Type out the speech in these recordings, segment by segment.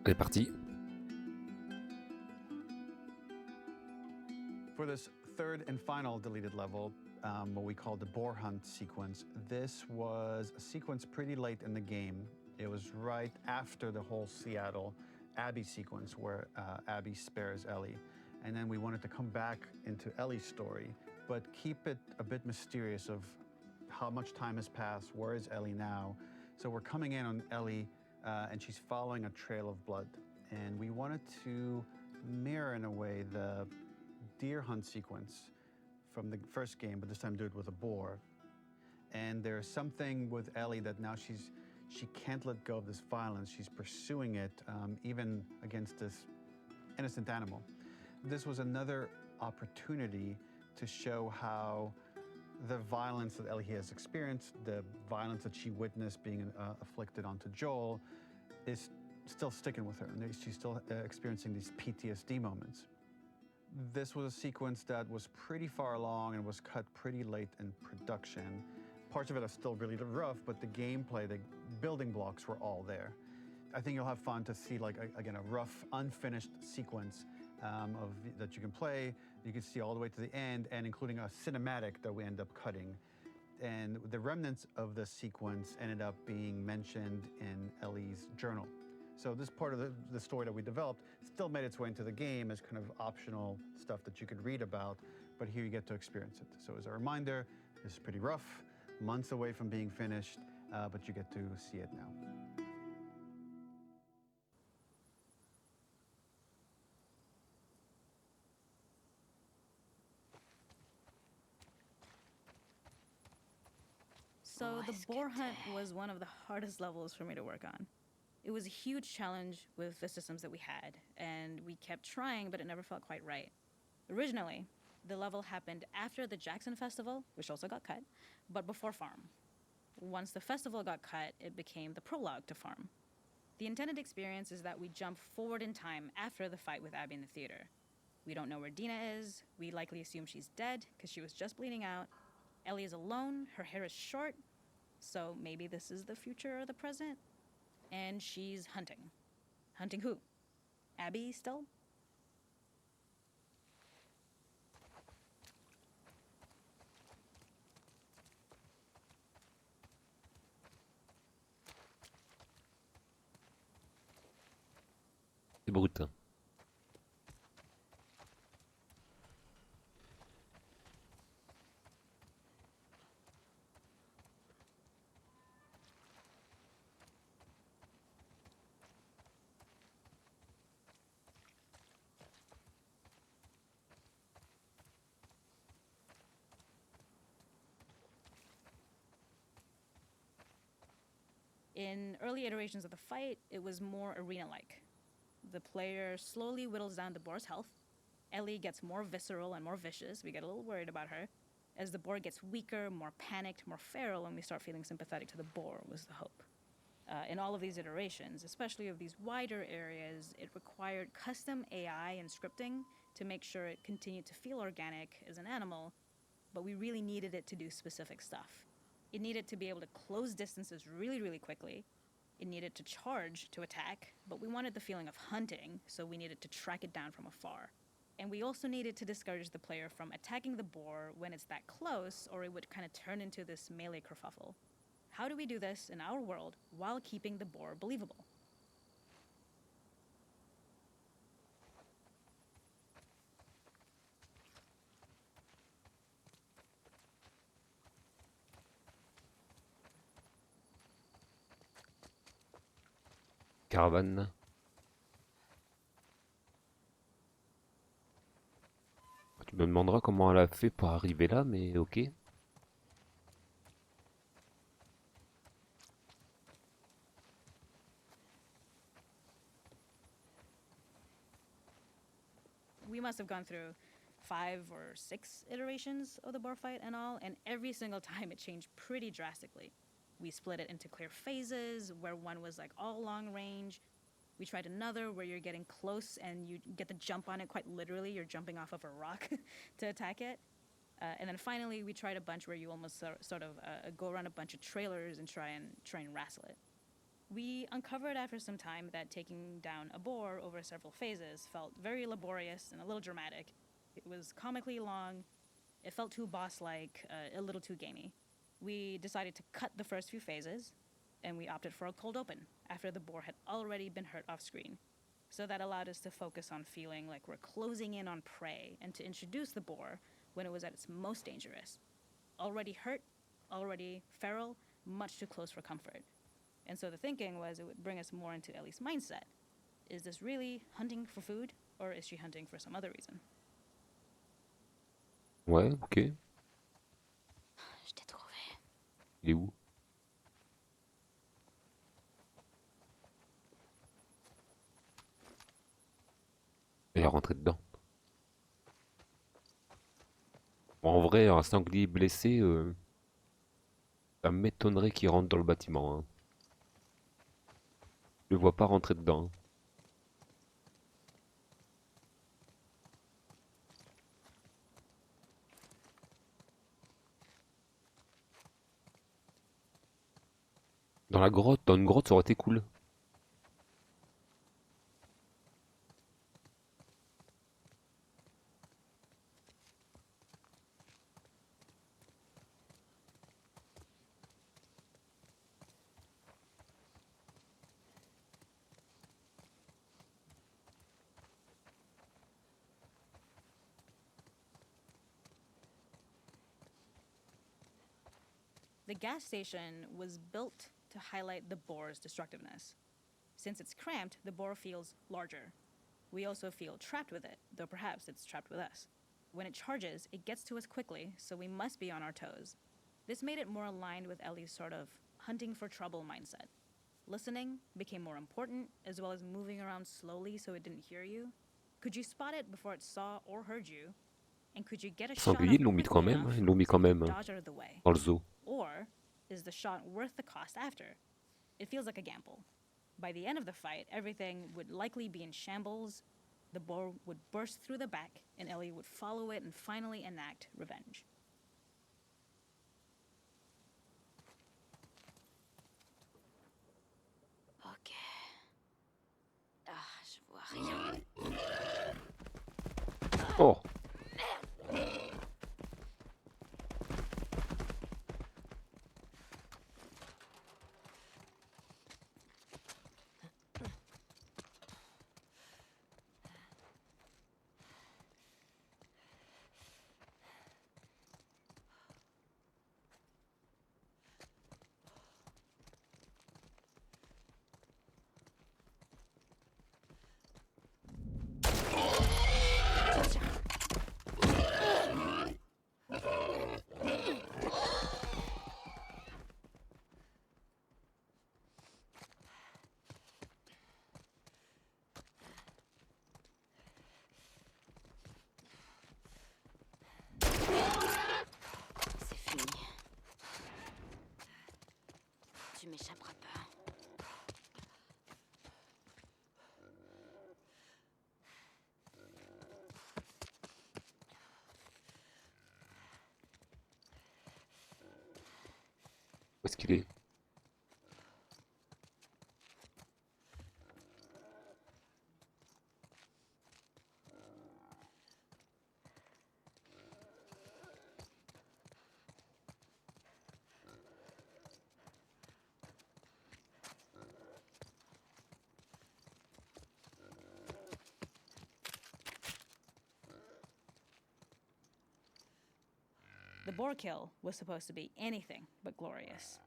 Elle est partie. For this third and final deleted level, what we call the boar hunt sequence, this was a sequence pretty late in the game. It was right after the whole Seattle Abby sequence where Abby spares Ellie. And then we wanted to come back into Ellie's story, but keep it a bit mysterious of how much time has passed, where is Ellie now? So we're coming in on Ellie and she's following a trail of blood. And we wanted to mirror in a way the deer hunt sequence from the first game, but this time do it with a boar. And there's something with Ellie that now she can't let go of this violence. She's pursuing it even against this innocent animal. This was another opportunity to show how the violence that Ellie has experienced, the violence that she witnessed being afflicted onto Joel, is still sticking with her, and she's still experiencing these PTSD moments. This was a sequence that was pretty far along and was cut pretty late in production. Parts of it are still really rough, but the gameplay, the building blocks were all there. I think you'll have fun to see, like, again, a rough, unfinished sequence that you can play. You can see all the way to the end, and including a cinematic that we end up cutting. And the remnants of the sequence ended up being mentioned in Ellie's journal. So this part of the story that we developed still made its way into the game as kind of optional stuff that you could read about, but here you get to experience it. So as a reminder, this is pretty rough, months away from being finished, but you get to see it now. So the boar hunt was one of the hardest levels for me to work on. It was a huge challenge with the systems that we had, and we kept trying, but it never felt quite right. Originally, the level happened after the Jackson Festival, which also got cut, but before Farm. Once the festival got cut, it became the prologue to Farm. The intended experience is that we jump forward in time after the fight with Abby in the theater. We don't know where Dina is. We likely assume she's dead because she was just bleeding out. Ellie is alone, her hair is short, so maybe this is the future or the present. And she's hunting. Hunting who? Abby still? C'est brut. In early iterations of the fight, it was more arena-like. The player slowly whittles down the boar's health. Ellie gets more visceral and more vicious. We get a little worried about her. As the boar gets weaker, more panicked, more feral, and we start feeling sympathetic to the boar was the hope. In all of these iterations, especially of these wider areas, it required custom AI and scripting to make sure it continued to feel organic as an animal, but we really needed it to do specific stuff. It needed to be able to close distances really, really quickly. It needed to charge to attack, but we wanted the feeling of hunting, so we needed to track it down from afar. And we also needed to discourage the player from attacking the boar when it's that close, or it would kind of turn into this melee kerfuffle. How do we do this in our world while keeping the boar believable? Caravane. Tu me demanderas comment elle a fait pour arriver là, mais ok. We must have gone through 5 or 6 iterations of the boar fight and all, and every single time it changed pretty drastically. We split it into clear phases, where one was like all long range. We tried another where you're getting close and you get the jump on it quite literally. You're jumping off of a rock to attack it. And then finally, we tried a bunch where you almost sort of go around a bunch of trailers and try and wrestle it. We uncovered after some time that taking down a boar over several phases felt very laborious and a little dramatic. It was comically long, it felt too boss-like, a little too gamey. We decided to cut the first few phases, and we opted for a cold open after the boar had already been hurt off-screen. So that allowed us to focus on feeling like we're closing in on prey and to introduce the boar when it was at its most dangerous. Already hurt, already feral, much too close for comfort. And so the thinking was it would bring us more into Ellie's mindset. Is this really hunting for food, or is she hunting for some other reason? Ouais, ok. Je t'ai trouvé. Il est où? Il est rentré dedans. Bon, en vrai, un sanglier blessé, ça m'étonnerait qu'il rentre dans le bâtiment. Hein. Je le vois pas rentrer dedans. Hein. Dans la grotte, dans une grotte, ça aurait été cool. The gas station was built to highlight the boar's destructiveness. Since it's cramped, the boar feels larger. We also feel trapped with it, though perhaps it's trapped with us. When it charges, it gets to us quickly, so we must be on our toes. This made it more aligned with Ellie's sort of hunting for trouble mindset. Listening became more important, as well as moving around slowly so it didn't hear you. Could you spot it before it saw or heard you? And could you get a shot Sanglier, off ils l'ont mis quickly quand même. enough Hein. Ils l'ont mis so quand you même could hein, dodge out of the way? dans le zoo. Or is the shot worth the cost after? It feels like a gamble. By the end of the fight, everything would likely be in shambles. The boar would burst through the back, and Ellie would follow it and finally enact revenge. Ok. Ah, je vois rien. Oh! C'est fini. Tu m'échapperas pas. Où est-ce qu'il est? The boar kill was supposed to be anything but glorious.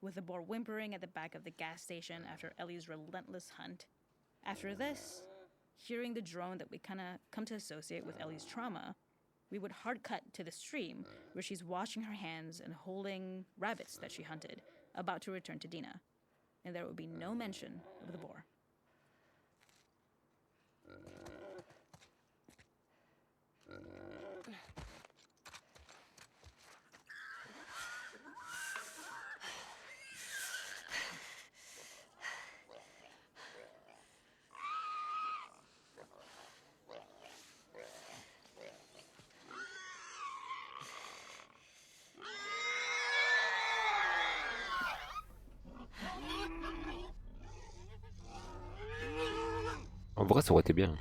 With the boar whimpering at the back of the gas station after Ellie's relentless hunt. After this, hearing the drone that we kind of come to associate with Ellie's trauma, we would hard cut to the stream where she's washing her hands and holding rabbits that she hunted, about to return to Dina. And there would be no mention of the boar. En vrai, ça aurait été bien.